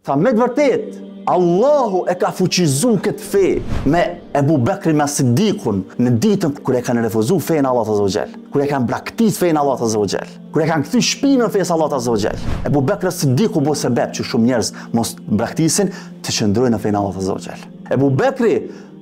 Tha me të vërtet, Allahu e ka fuqizu këtë fe me Ebu Bekri me Sidikun në ditën kër e kanë refuzu fejnë Allah Azza wa Jall, kër e kanë braktis fejnë Allah Azza wa Jall, kër e kanë këthy shpinën fejnë Allah Azza wa Jall. Ebu Bekri Sidiku bo sebeb që shumë njerëz mos braktisin të qëndrojnë në fejnë Allah Azza wa Jall. Ebu Bekri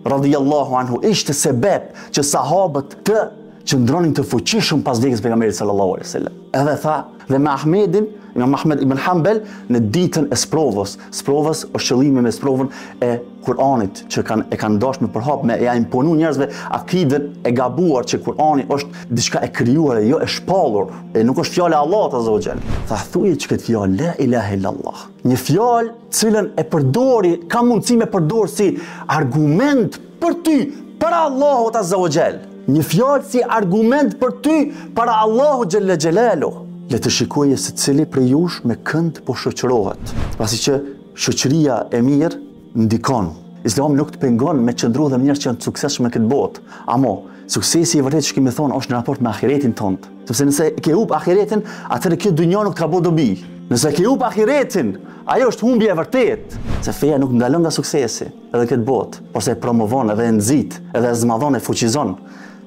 radhiyallahu anhu ishte sebeb që sahabët të qëndronin të fuqishëm pas vdekjes së pejgamberit sallallahu alaihi wasallam. Edhe tha dhe me Ahmedin, Imam Ahmed ibn Hanbal në ditën e sprovës. Sprovës është qëllimi me sprovën e Kur'anit që e kanë dashur me përhap me ja imponu njerëzve akiden e gabuar që Kur'ani është diçka e krijuar e jo e shpallur, e nuk është fjala e Allahut azza wa jall. Tha thuje që këtë fjalë la ilaha illallah. Një fjalë cilën e përdori, ka mundësi me përdor si argument për ty, për Allahut azza wa jall. Një fjalë si argument për ty para Allahu xhella xhelalu. Le të shikoje se cili prej jush me kënd po shoqërohet. Pasi që shoqëria e mirë ndikon. Islami nuk të pengon me qëndru dhe njerëz që janë të suksesshëm në këtë botë. Amo, suksesi i vërtet që kemi thonë është në raport me ahiretin tonë. Sepse nëse ke humb ahiretin, atëherë kjo dynja nuk të ka bo dobi. Nëse ke humb ahiretin, ajo është humbje e vërtet. Se feja nuk ndalon nga suksesi edhe këtë botë, por se e promovon edhe e nxit, edhe e zmadhon e fuqizon,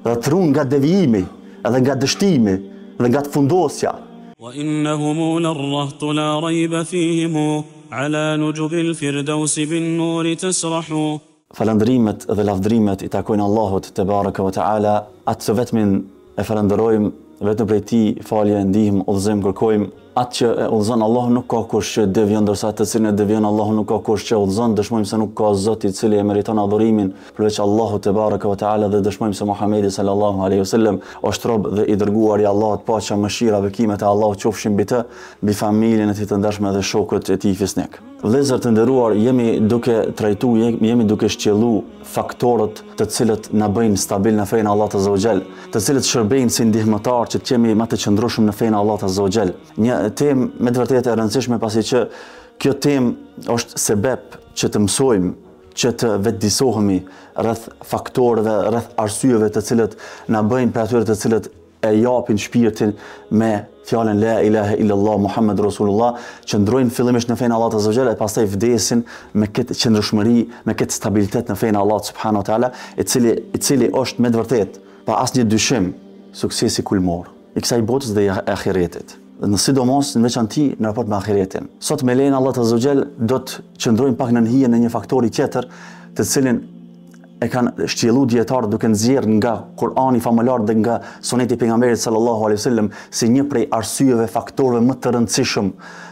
edhe të ruan nga devijimi, edhe nga dështimi, edhe nga të fundosja. وإنهم للرهط لا ريب فيهم على نجب الفردوس بالنور تسرح. Falëndrimet dhe lavdrimet i takojnë Allahut te baraka wa taala, atë që vetëm e falenderojmë, vetëm prej tij falje, ndihmë, udhëzim kërkojmë. Atë që e udhëzon Allahu nuk ka kush që devion, ndërsa atë cilin e devion Allahu nuk ka kush që udhëzon. Dëshmojmë se nuk ka Zot i cili e meriton adhurimin përveç Allahut te baraka wa taala dhe dëshmojmë se Muhamedi sallallahu alaihi wasallam është rob dhe i dërguar i Allahut, paqja, mëshira, bekimet e Allahut qofshin mbi të, mbi familjen e tij të ndershme dhe shokët e tij fisnik. Vëllezër të nderuar, jemi duke shqellu faktorët të cilët na bëjnë stabil në fenë Allahut azza wa jall, të cilët shërbejnë si ndihmëtar që të jemi më të qëndrueshëm në fenë Allahut azza wa jall. Një temë me të vërtetë e rëndësishme, pasi që kjo temë është sebeb që të mësojmë, që të vetëdijsohemi rreth faktorëve, rreth arsyeve të cilët na bëjnë për atyre të cilët e japin shpirtin me fjalën la ilaha illallah Muhammed Rasulullah, qëndrojnë fillimisht në fenë Allahut azza wa jall e pastaj vdesin me këtë qëndrueshmëri, me këtë stabilitet në fenë Allahut subhanahu wa taala, i cili është me të vërtetë pa asnjë dyshim suksesi kulmor i kësaj botës dhe i ahiretit. Në sidomos në veçanti në raport me ahiretin. Sot me lejen Allahut azza wa jall do të qëndrojmë pak në hijen e një faktori tjetër, të cilin e kanë shqyellu dietarët duke nxjerrë nga Kur'ani famullar dhe nga suneti i pejgamberit sallallahu alaihi wasallam si një prej arsyeve, faktorëve më të rëndësishëm,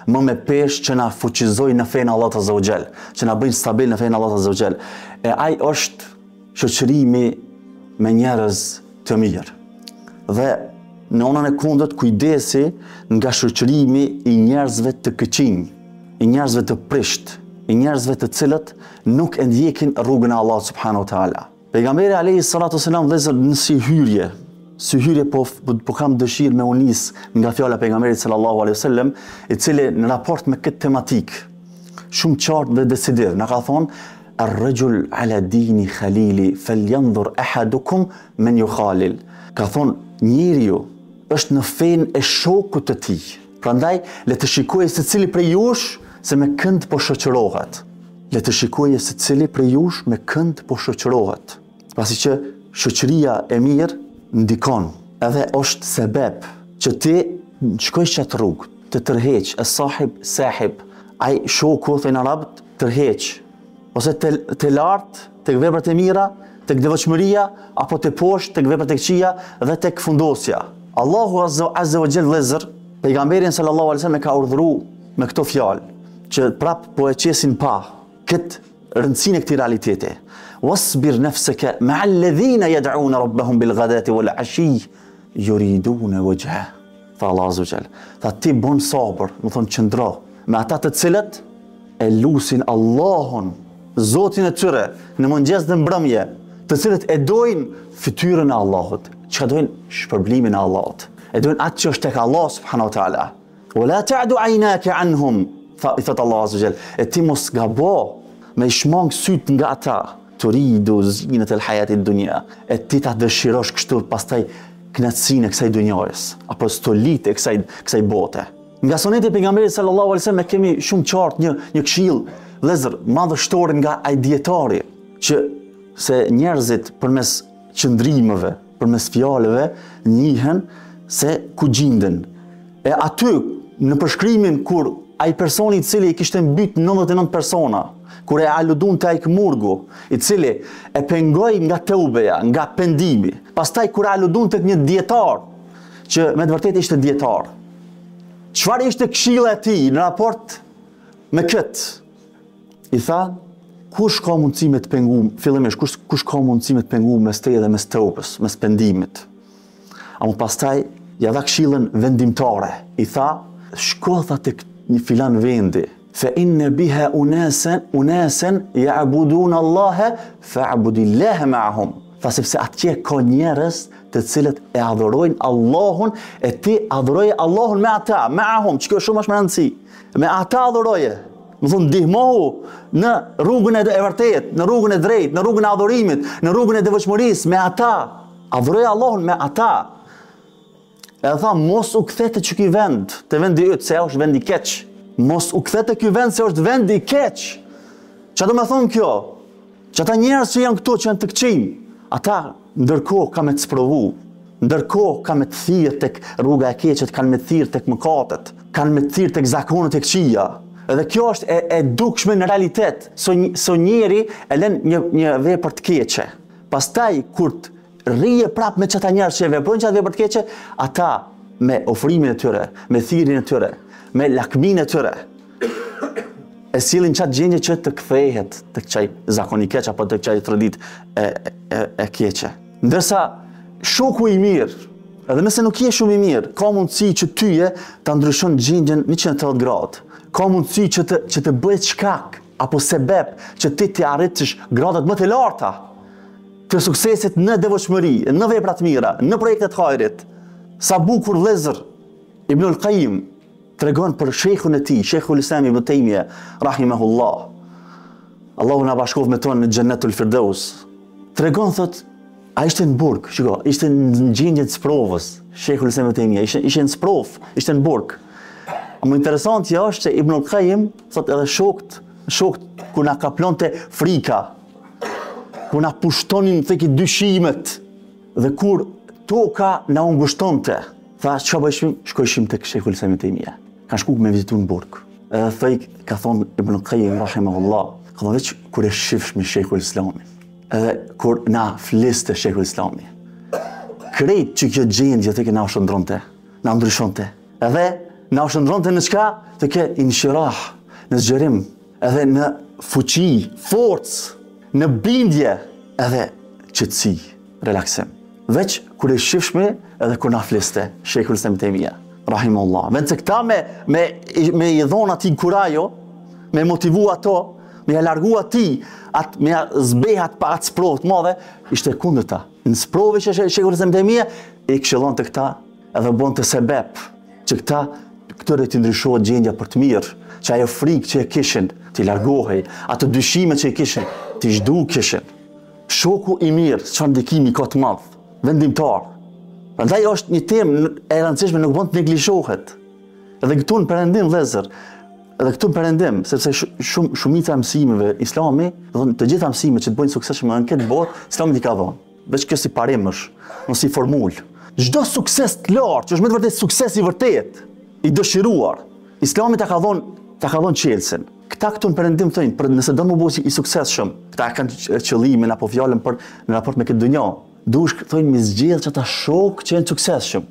më me peshë që na fuqizojnë në fenë Allahut azza wa jall, që na bëjnë stabil në fenë Allahut azza wa jall. E ai është shoqërimi me njerëz të mirë. Dhe në anën e kundërt kujdesi nga shoqërimi i njerëzve të këqinj, i njerëzve të prisht, i njerëzve të cilët nuk e ndjekin rrugën e Allahut subhanahu wa taala. Pejgamberi alayhi salatu wasalam vëllezër në si hyrje po kam dëshirë me unis nga fjala e pejgamberit sallallahu alaihi wasallam, i cili në raport me këtë tematik shumë qartë dhe decidir na ka thonë ar-rajul ala dini khalili falyanzur ahadukum man yukhalil. Ka thonë njeriu është në fenë e shokut të tij. Prandaj le të shikojë se cili prej jush se me kënd po shoqërohet. Le të shikoje se cili prej jush me kënd po shoqërohet. Pasi që shoqëria e mirë ndikon, edhe është sebeb që ti shkojsh qatë rrugë, të tërheq, e sahib, ai shoku thënë arabët tërheq, ose të lartë tek veprat e mira, tek devotshmëria, apo të poshtë tek veprat e këqija dhe tek fundosja. Allahu azza wa jall vëllezër, pejgamberin sallallahu alaihi wasallam e ka urdhëruar me këto fjalë, që prap po e qesin pa këtë rëndësinë e këtij realiteti. Wasbir nafsaka ma'a alladhina yad'una rabbahum bil ghadati wal 'ashi yuriduna wajha. Tha Allahu azza wa jall. Tha ti bon sabër, do thonë qëndro me ata të cilët e lusin Allahun, Zotin e tyre, në mëngjes dhe mbrëmje, të cilët e dojnë fytyrën e Allahut, që dojnë shpërblimin e Allahut, e dojnë atë që është tek Allah subhanahu wa taala. Wala ta'du 'aynaka 'anhum. I thëtë Allah azza wa jall, e ti mos gabo me i shmang syt nga ata, turidu zinat el hayatit dunya, e ti ta dëshirosh kështu pastaj knatësinë e kësaj dunjës, apo stolit e kësaj bote. Nga suneti e pejgamberit sallallahu alaihi wasallam kemi shumë qartë një këshill vëllezër madhështor nga ai dietari që se njerëzit përmes qëndrimeve, përmes fjalëve njihen se ku gjenden. E aty në përshkrimin kur ai personi i cili i kishte mbyt 99 persona, kur e aludun të Ajkmurgu, i cili e pengoi nga teubeja, nga pendimi, pastaj kur e aludun të një dietar, që me të vërtetë ishte dietar. Çfarë ishte këshilla e tij në raport me këtë? I tha, kush ka mundësi me të pengu, fillimisht, kush ka mundësi me të pengu mes teje dhe mes teubës, mes pendimit. Ama pastaj ja dha këshillën vendimtare. I tha, shko tha tek një filan vendi, fa inna biha unasan ya'budun Allah fa'budillaha ma'ahum. Tha sepse atje ka njerëz të cilët e adhurojnë Allahun e ti adhuroje Allahun me ata, ma'ahum, që kjo shumë është më rëndësi. Me ata adhuroje. Më thonë, ndihmohu në rrugën e vërtet, në rrugën e drejt, në rrugën e adhurimit, në rrugën e devotshmërisë, me ata. Adhuroje Allahun me ata. E tha, mos u kthete që ky vend, të vendi yt, se është vendi keq. Mos u kthete ky vend se është vendi keq. Çfarë do të thonë kjo? Që ata njerëz që janë këtu, që janë të këqij, ata ndërkohë ka me të sprovu, ndërkohë ka me të thirrë tek rruga e keqet, kanë me të thirrë tek mëkatet, kanë me të thirrë tek zakonet e këqija. Edhe kjo është e dukshme në realitet. So njeri e lën një vepër të keqe. Pastaj kur rrije prap me çata njerëz që veprojnë çata vepër të keqe, ata me ofrimin e tyre, me thirrjen e tyre, me lakmin e tyre, e sillin çat gjendje që të kthehet tek çaj zakoni keq apo tek çaj traditë e keqe. Ndërsa shoku i mirë, edhe nëse nuk je shumë i mirë, ka mundësi që tyje ta ndryshon gjendjen 180 gradë. Ka mundësi që të bëhet shkak apo sebeb që ti të arritësh gradat më të larta të suksesit në devotshmëri, në vepra të mira, në projekte të hajrit. Sa bukur vëllezër Ibnul Qayyim tregon për shejkhun e tij, Sheikhul Islam Ibn Taymiyah rahimahullah. Allahu na bashkov me tonë në Xhennetul Firdaus. Tregon thot, a ishte në burg, shiko, ishte në gjendje të sprovës, Sheikhul Islam Ibn Taymiyah, ishte në sprov, ishte në burg. Më interesantja është që Ibnul Qayyim thot edhe shokët ku na kaplonte frika, ku na pushtonin theki dyshimet, dhe kur toka na ngushtonte, tha çfarë bëjshim? Shkojshim tek Sheikhul Islam Ibn Taymiyah. Ka shku me vizitu në burg. Edhe thej, ka thonë Ibnul Qayyim rahimahullah, ka thonë veç kur e shifsh me Sheikhul Islami, edhe kur na fliste Sheikhul Islami, krejt që kjo gjendje të ke na shëndronte, na ndryshonte, edhe na shëndronte në çka? Të ke inshirah, në zgjerim, edhe në fuqi, forcë, në bindje, edhe qetësi, relaksim. Veç kur e shifshme edhe kur na fliste Sheikhul Islam Ibn Taymiyah rahimahullah. Vend se këta me i dhon atij kurajo, me motivu ato, me ja largu atij, me ja zbehat pa atë sprovë të madhe, ishte kundërta. Në sprovë që Sheikhul Islam Ibn Taymiyah i këshillon të këta edhe bon të sebeb që këtëre të ndryshohet gjendja për të mirë, që ajo frikë që e kishin t'i largohej, ato dyshime që e kishin t'i zhdukeshin. Shoku i mirë, çfarë ndikimi ka të madh, vendimtar. Prandaj është një temë e rëndësishme, nuk mund të neglishohet. Edhe këtu në perëndim vëllezër, edhe këtu në perëndim, sepse shumica e mësimeve Islami, të gjitha mësimet që të bëjnë suksesshëm në këtë botë, Islami i ka dhënë. Veç kjo si parimësh, mos si formulë. Çdo sukses të lartë, që është me të vërtetë sukses i vërtet, i dëshiruar, Islami ta ka dhënë çelësin. Këta këtu në perëndim thënë, për nëse do të bësh i suksesshëm, këta kanë qëllimin apo fjalën për në raport me këtë dunjë. Dush thonë mi zgjedh që ata shokë që janë suksesshëm.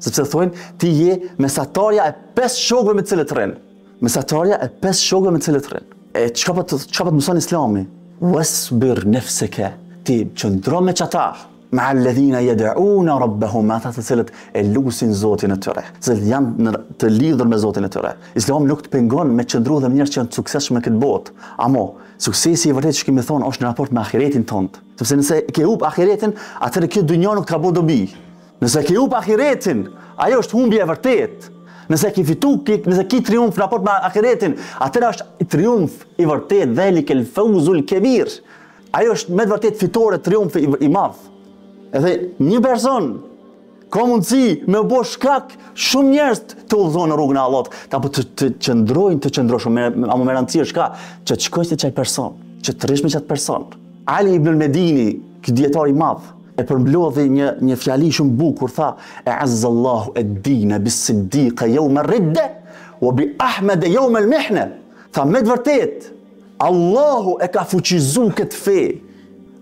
Sepse thonë ti je mesatarja e 5 shokëve me të cilët rrin. Mesatarja e 5 shokëve me të cilët rrin. E çka po të mëson Islami? Wasbir nafsaka, ti qëndro me çata, ma alladhina yad'una rabbahum, ata të cilët e lusin Zotin e tyre, se janë të lidhur me Zotin e tyre. Islami nuk të pengon me qëndru dhe njerëz që janë të suksesshëm në këtë botë. Amo, suksesi i vërtet që kemi thonë është në raport me ahiretin tonë. Sepse nëse ke humb ahiretin, atëherë kjo dunjë nuk të ka bërë dobi. Nëse ke humb ahiretin, ajo është humbje e vërtet. Nëse ke fitu, nëse ke triumf në raport me ahiretin, atëherë është triumf i vërtet, dhalika al-fawzul kabir. Ajo është me vërtet fitore, triumf i madh. Edhe një person Ka mundësi me bo shkak shumë njerëz të udhëzojnë në rrugën e Allahut, apo të qëndroshëm, ama me rëndësi shka, që të shkojsh te çaj person, që të rrish me çat person. Ali ibn al-Medini, ky dietar i madh, e përmblodhi një fjali shumë bukur, tha: "E'azzallahu ad-din bis-siddiq yawm ar-ridda wa bi Ahmed yawm al-mihna." Tha me të vërtet, Allahu e ka fuqizu këtë fe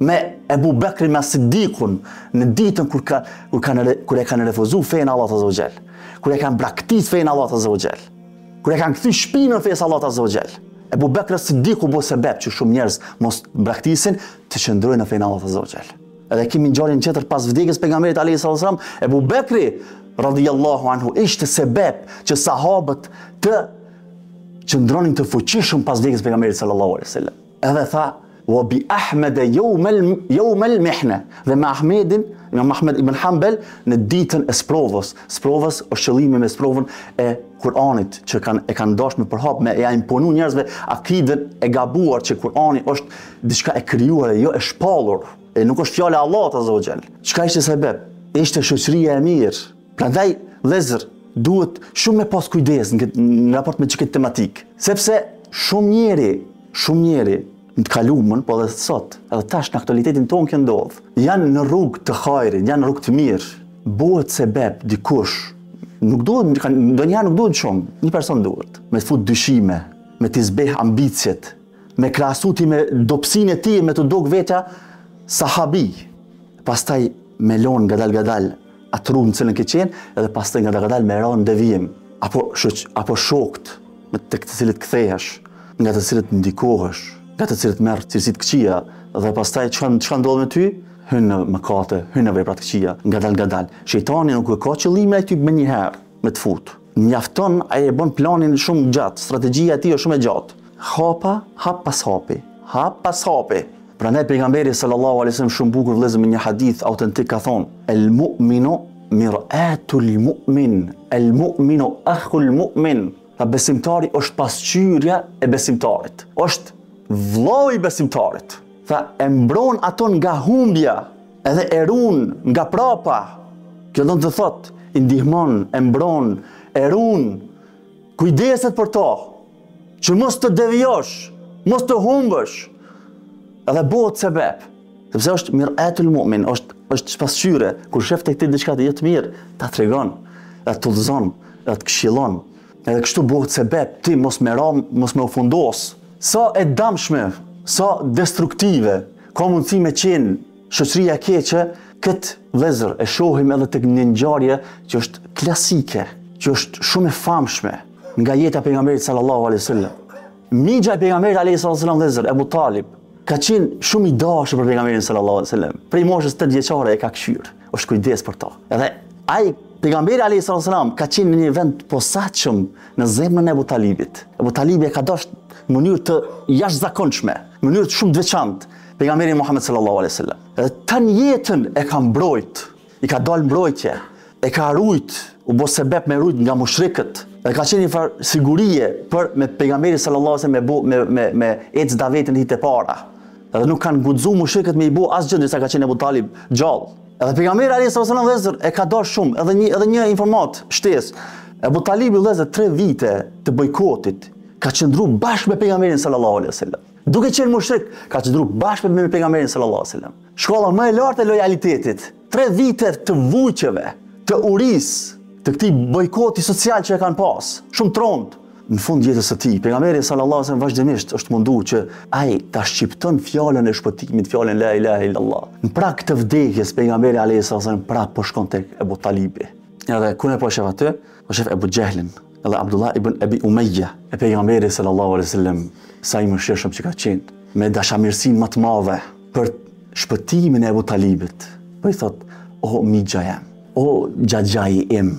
me Ebu Bekri me Sidikun në ditën kur e kanë refuzu fejnë Allah Azza wa Jall, kur e kanë braktis fejnë Allah Azza wa Jall, kur e kanë këthy shpinën fejnë Allah Azza wa Jall. Ebu Bekri Sidiku bo sebeb që shumë njerëz mos braktisin të qëndrojnë në fejnë Allah Azza wa Jall. Edhe kemi ngjarjen tjetër pas vdekjes pejgamberit alayhis salam, Ebu Bekri radhiyallahu anhu ishte sebeb që sahabët të qëndronin të fuqishëm pas vdekjes pejgamberit sallallahu alaihi wasallam. Edhe tha: "Wa bi Ahmed yawm al-mihna." Dhe me Ahmedin, Imam Ahmed ibn Hanbal në ditën e sprovës. Sprovës është qëllimi me sprovën e Kur'anit që e kanë dashur me përhap me ja imponu njerëzve akidën e gabuar që Kur'ani është diçka e krijuar e jo e shpallur. E nuk është fjala e Allahut Azza wa Jall. Çka ishte sebeb? Ishte shoqëria e mirë. Prandaj vëllezër, duhet shumë me pas kujdes në raport me këtë tematik, sepse shumë njeri në të kalumën, po edhe sot, edhe tash në aktualitetin tonë kjo ndodh, janë në rrugë të hajrit, janë në rrugë të mirë, bëhet sebeb dikush, ndonjëherë nuk duhet shumë, një person duhet, me të fut dyshime, me të zbeh ambicjet, me krahasuti me dobësinë e tij, me të dog vetja sahabi, pastaj me lon ngadal atë rrugë në cilën ke qenë, edhe pastaj ngadal me ranë devijim, apo shokët me tek të cilët kthehesh, nga të cilët ndikohesh, nga të cilët merr cilësitë këqija, dhe pastaj çka ndodh me ty? Hyn në mëkate, hyn në vepra të këqija, ngadal. Shejtani nuk ka qëllimin ai ty më një herë me të fut. Mjafton ai e bën planin shumë gjatë, strategjia e tij është shumë e gjatë. Hap pas hapi. Prandaj pejgamberi sallallahu alaihi wasallam shumë bukur vëllezër me një hadith autentik ka thonë: "El mu'minu mir'atul mu'min, el mu'minu akhul mu'min." Tha besimtari është pasqyrja e besimtarit, është vllau i besimtarit. Tha e mbron ato nga humbja, edhe e run nga prapa. Kjo do të thotë i ndihmon, e mbron, e run, kujdeset për to, që mos të devijosh, mos të humbësh, edhe bëhet sebeb. Sepse është mir'atul mu'min, është pasqyre, kur shef tek ti diçka të jetë mirë, ta tregon, ta udhëzon, ta këshillon. Edhe kështu bëhet sebeb ti mos me ufundos. Sa e damshme, sa destruktive, ka mundësi me qenë shoqëria keqe, këtë vëllezër e shohim edhe tek një ngjarje që është klasike, që është shumë e famshme nga jeta e pejgamberit sallallahu alaihi wasallam. Migja e pejgamberit alayhis salam vëllezër, Abu Talib, ka qenë shumë i dashur për pejgamberin sallallahu alaihi wasallam. Prej moshës 8 vjeçare e ka këshyr, është kujdes për to. Edhe ai pejgamberi alayhis salam ka qenë në një vend posaçëm në zemrën e Abu Talibit. Abu Talibi e ka dashur në mënyrë të jashtëzakonshme, në mënyrë të shumë të veçantë pejgamberin Muhammed sallallahu alaihi wasallam. Edhe tan jetën e ka mbrojt, i ka dalë mbrojtje, e ka rujt, u bë sebeb me rujt nga mushrikët. Dhe ka qenë një farë sigurie për me pejgamberin sallallahu alaihi wasallam me ecë davetin hitë e para. Edhe nuk kanë guxuar mushrikët me i bë asgjë derisa ka qenë Abu Talib gjallë. Edhe pejgamberi alayhis salam vëllezër e ka dashur shumë, edhe një informat shtesë. Abu Talibi vëllezër 3 vite të bojkotit ka qëndruar bashkë me pejgamberin sallallahu alaihi wasallam. Duke qenë mushrik, ka qëndruar bashkë me pejgamberin sallallahu alaihi wasallam. Shkolla më e lartë e lojalitetit. 3 vite të vujqeve, të urisë, të këtij bojkoti social që e kanë pas, shumë trond. Në fund jetës së tij, pejgamberi sallallahu alaihi wasallam vazhdimisht është munduar që ai ta shqipton fjalën e shpëtimit, fjalën la ilaha illallah. Në prag të vdekjes pejgamberi alayhis salam prap po shkon tek Abu Talibi. Edhe ku ne po shef aty? Po shef Abu Jahlin, edhe Abdullah ibn Abi Umayya. E pejgamberi sallallahu alaihi wasallam sa i mëshirshëm që ka qenë, me dashamirësinë më të madhe për shpëtimin e Abu Talibit. Po i thot: "O migja jam, o xhaxhai im,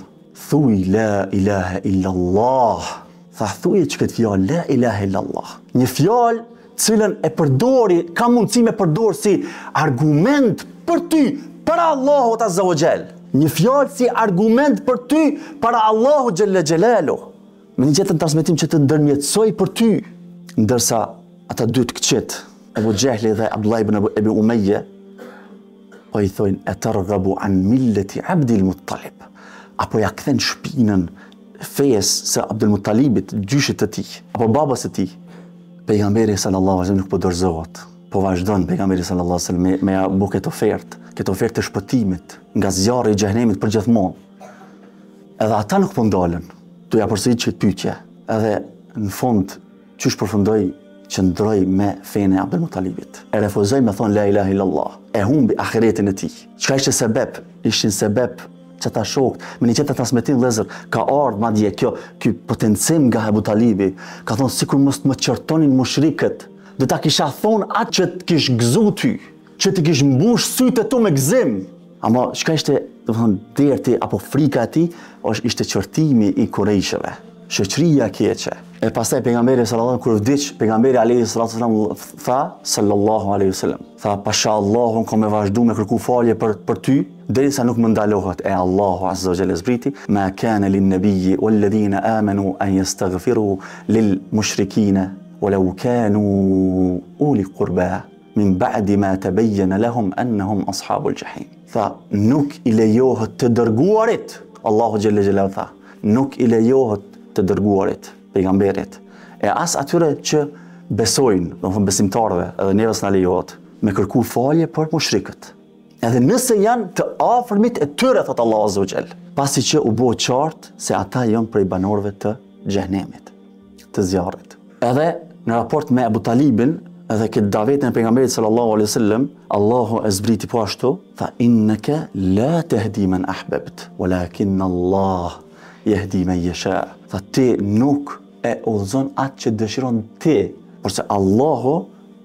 thuj la ilaha illallah." Tha thuje që këtë fjallë, la ilaha illallah. Një fjallë cilën e përdori, ka mundësi me përdorë si argument për ty, para Allahut Azza wa Jall. Një fjallë si argument për ty, para Allahut Jalla Jalalu. Me një jetën transmetim që të ndërmjetësoj për ty. Ndërsa ata dy të këqit, Abu Jahli dhe Abdullah ibn Abi Umayya, po i thojnë e targhabu an milleti Abdil Muttalib, apo ja kthen shpinën fejes së Abdul Muttalibit, gjyshit të tij, apo babas të tij. Pejgamberi sallallahu alaihi wasallam nuk po dorëzohet, po vazhdon pejgamberi sallallahu alaihi wasallam me ja bu këtë ofertë të shpëtimit nga zjarri i xhenemit përgjithmonë. Edhe ata nuk po ndalen, tu ja përsërit këtë pyetje. Edhe në fund çysh përfundoi, qëndroi me fenë e Abdul Muttalibit. E refuzoi me thonë la ilaha illallah. E humbi ahiretin e tij. Çka ishte sebeb? Ishin sebeb që ta shokët, me një qëtë transmetim vëllezër, ka ardhur madje ky potencim nga Abu Talibi, ka thonë sikur mos të më qertonin mushrikët, do ta kisha thonë atë që të kish gëzu ty, që të kish mbush sytë tu me gëzim. Ama çka ishte, do të thonë, derti apo frika e tij, ishte qërtimi i Kurejshëve, shoqëria keqe. E pastaj pejgamberi sallallahu kur vdiq, pejgamberi alayhi salatu wasallam tha sallallahu alaihi wasallam, tha pasha Allahun kam me vazhdu me kërku falje për ty, derisa nuk më ndalohet. E Allahu azza wa jalla zbriti, ma kana lin nabiyyi wal ladhina amanu an yastaghfiru lil mushrikina walau kanu uli qurba min ba'di ma tabayyana lahum annahum ashabul jahim. Tha nuk i lejohet të dërguarit, Allahu xhalla xhelalu tha, nuk i lejohet të dërguarit, pejgamberit, e as atyre që besojnë, do të thonë besimtarëve, edhe neve s'na lejohet, me kërku falje për mushrikët. Edhe nëse janë të afërmit e tyre, thot Allahu azza wa jall, pasi që u bë qartë se ata janë prej banorëve të xhenemit, të zjarrit. Edhe në raport me Abu Talibin, edhe këtë davetën e pejgamberit sallallahu alaihi wasallam, Allahu e zbriti po ashtu, tha innaka la tahdi man ahbabt, walakin Allah yahdi man yasha. Tha ti nuk e udhëzon atë që dëshiron ti, porse Allahu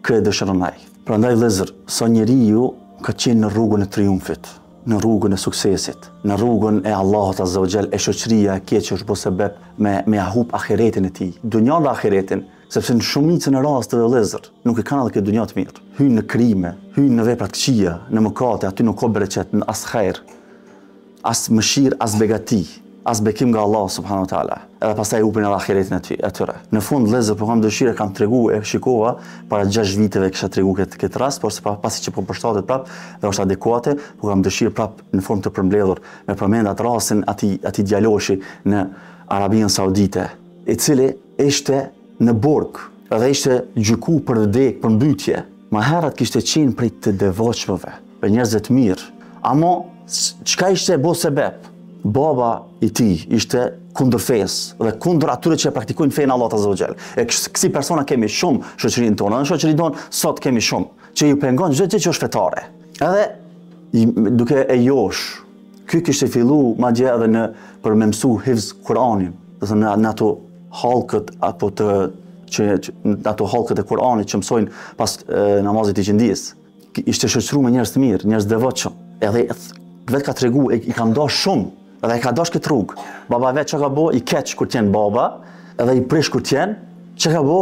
kë dëshiron ai. Prandaj vëllezër, sa njeriu ka qenë në rrugën e triumfit, në rrugën e suksesit, në rrugën e Allahut azza wa jall, e shoqëria e keqe është bërë sebeb me ahub ahiretin e tij, dunjan dhe ahiretin, sepse në shumicën e rasteve vëllezër nuk e kanë edhe këtë dunja të mirë. Hynë në krime, hynë në vepra të këqija, në mëkate, aty nuk ka bereqet, në as khajr, as mëshirë, as begati, as bekim nga Allah subhanahu wa taala. Edhe pastaj upin edhe ahiretin e tyre. Në fund vëllezër, po kam dëshirë kam tregu e shikova para 6 viteve kisha tregu këtë rast, por pasi që po përshtatet prap dhe është adekuate, po kam dëshirë prap në formë të përmbledhur me përmend atë rastin atij djaloshi në Arabinë Saudite, i cili ishte në burg dhe ishte gjyku për vdekje, për mbytje. Më herët kishte qenë prej të devotshmëve, për njerëz të mirë. Ama çka ishte bo sebeb? Baba i tij ishte kundër fesë dhe kundër atyre që praktikojnë fenë Allahut azza wa jall. E kësi persona kemi shumë shoqërinë tonë, në shoqërinë tonë sot kemi shumë që ju pengon çdo gjë që është fetare. Edhe duke e josh, ky kishte fillu madje edhe për me mësu hifz Kur'anin, do të thonë në ato hallkët apo ato hallkët e Kur'anit që mësojnë pas namazit të qindjes. Ishte shoqëruar me njerëz të mirë, njerëz të devotshëm. Edhe vetë ka tregu, i ka ndosh shumë. Edhe i ka dash këtë rrugë. Baba vetë që ka bo, i keq kur t'jen baba, edhe i prish kur t'jen, që ka bo,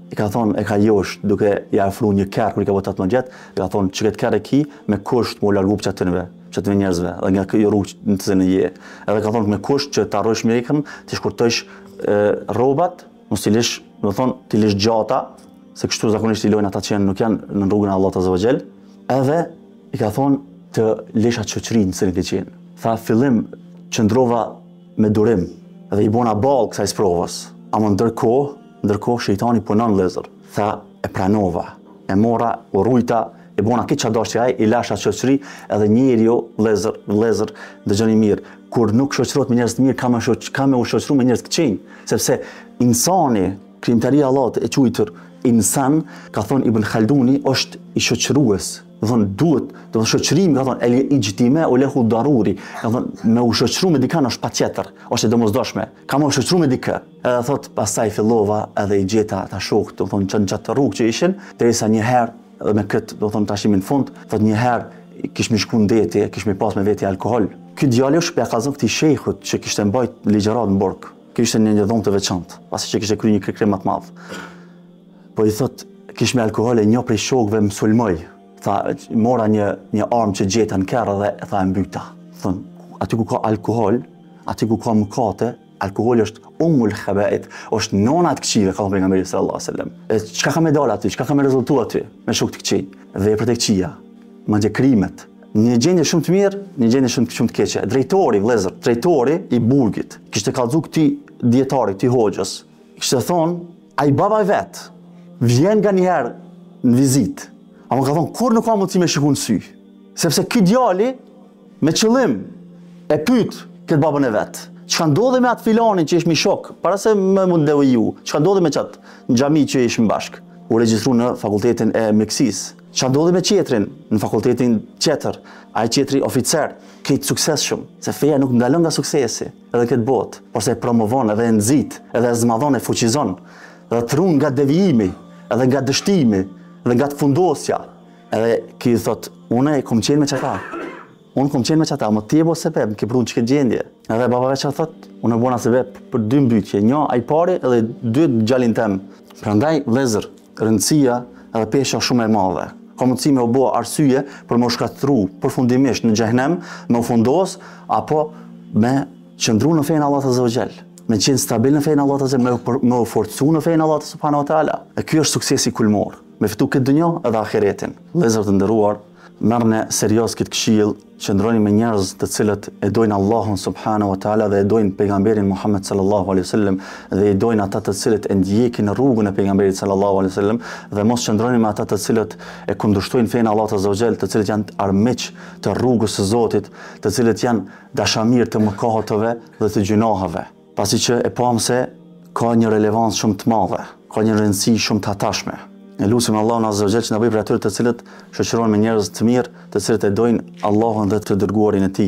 i ka thonë, e ka josh, duke i afru një kërë kur i ka bo 18 vjet, i ka thonë, që këtë kërë e ki, me kusht mu largu për qëtëve njerëzve, dhe nga kjo rrugë në të zënë je. Edhe ka thonë, me kusht që ta rrësh mjekën, t'i shkurtojsh robat, mos t'i lish, do thonë, t'i lish gjata, se kështu zakonisht i lojnë ata që nuk janë në rrugën e Allahut azza wa jall, edhe i ka thonë, të lish atë shoqërinë së të qenë. Tha fillim qëndrova me durim dhe i bona ball kësaj provës. Ama ndërkohë shejtani punon vëllezër. Tha e pranova, e mora, u rujta, e bona këtë çfarë dashti ai, i lash atë shoqëri, edhe njeriu vëllezër dëgjoni mirë, kur nuk shoqërohet me njerëz të mirë, ka me u shoqëruar me njerëz të këqij, sepse insani, krijimtaria e Allahut e quajtur insan, ka thonë Ibn Khalduni, është i shoqërues. Do thonë duhet, do thonë shoqërimi, ka thonë el ijtima u lehu daruri, ka thonë me u shoqëru me dikën është patjetër, është e domosdoshme. Ka me u shoqëru me dikë. Edhe thot pastaj fillova edhe i gjeta ata shokët, do thonë çan çat rrugë që ishin, derisa një herë edhe me këtë, do thonë tashimin fund, thot një herë kish më shku ndeti, kish më pas me veti alkool. Ky djalë shpe ka thënë këtij shejhut që kishte mbajt ligjërat në burg. Ky ishte në një dhomë të veçantë, pasi që kishte kryer një krim më të madh. Po i thot kish me alkool e një prej shokëve më sulmoi. Tha, mora një armë që gjeta në kerë dhe tha e mbyta. Thën, aty ku ka alkohol, aty ku ka mëkate, alkoholi është umul khaba'ith, është nona të këqive, ka thënë pejgamberi sallallahu alajhi wasallam. Çka ka me dalë aty, çka ka me rezultu aty me shok të këqij, veprat e këqija, madje krimet, Një gjendje shumë të mirë, një gjendje shumë të keqe. Drejtori, vëllezër, drejtori i burgut, kishte kallëzu këtij dietari, këtij hoxhës. Kishte thonë, ai baba i vet vjen nganjëherë në vizitë. Ama ka thonë, kur nuk ka mundësi me shiku në sy. Sepse ky djali me qëllim e pyet këtë babën e vet. Çka ndodhi me atë filanin që ish mi shok, para se më mund dhe ju, çka ndodhi me qatë në xhami që ishim bashk. U regjistru në fakultetin e mjekësisë. Çka ndodhi me qetrin në fakultetin tjetër, ai qetri oficer, këtë suksesshëm, se feja nuk ndalon nga suksesi edhe këtë botë, por se e promovon edhe e nxit, edhe e zmadhon e fuqizon, edhe të ruan nga devijimi, edhe nga dështimi, edhe nga të fundosja. Edhe ky thot, unë kom qenë me çaka. Unë kom qenë me qata, më tjebo sebeb, më ke prun që këtë gjendje. Edhe babave që thot, unë e bona sebeb për 2 mbytje, një ai pari edhe 2 gjallin tem. Prandaj, vëllezër, rëndësia edhe pesha shumë e madhe. Ka mundësi me u bë arsye për më shkatëru përfundimisht në xhehenem, me u fundos, apo me qëndru në fejnë Allah Azza wa Jall, me qenë stabil në fejnë Allah Azza wa Jall, me u forcu në fejnë Allah Subhanahu wa Taala. E ky është suksesi kulmor, me fitu këtë dunjë edhe ahiretin. Vëllezër të nderuar, merrni serios këtë këshill, qëndroni me njerëz të cilët e dojnë Allahun Subhanahu wa Taala dhe e dojnë pejgamberin Muhammed sallallahu alaihi wasallam dhe e dojnë ata të cilët e ndjekin rrugën e pejgamberit sallallahu alaihi wasallam dhe mos qëndroni me ata të cilët e kundërshtojnë fenë Allahut azza wa jall, të cilët janë armiq të rrugës së Zotit, të cilët janë dashamirë të mëkateve dhe të gjunaheve. Pasi që e pam se ka një relevancë shumë të madhe, ka një rëndësi shumë të hatashme. Ne lutim Allahun azza wa jall që na bëj për atyre të cilët shoqërohen me njerëz të mirë, të cilët e dojnë Allahun dhe të dërguarin e Tij.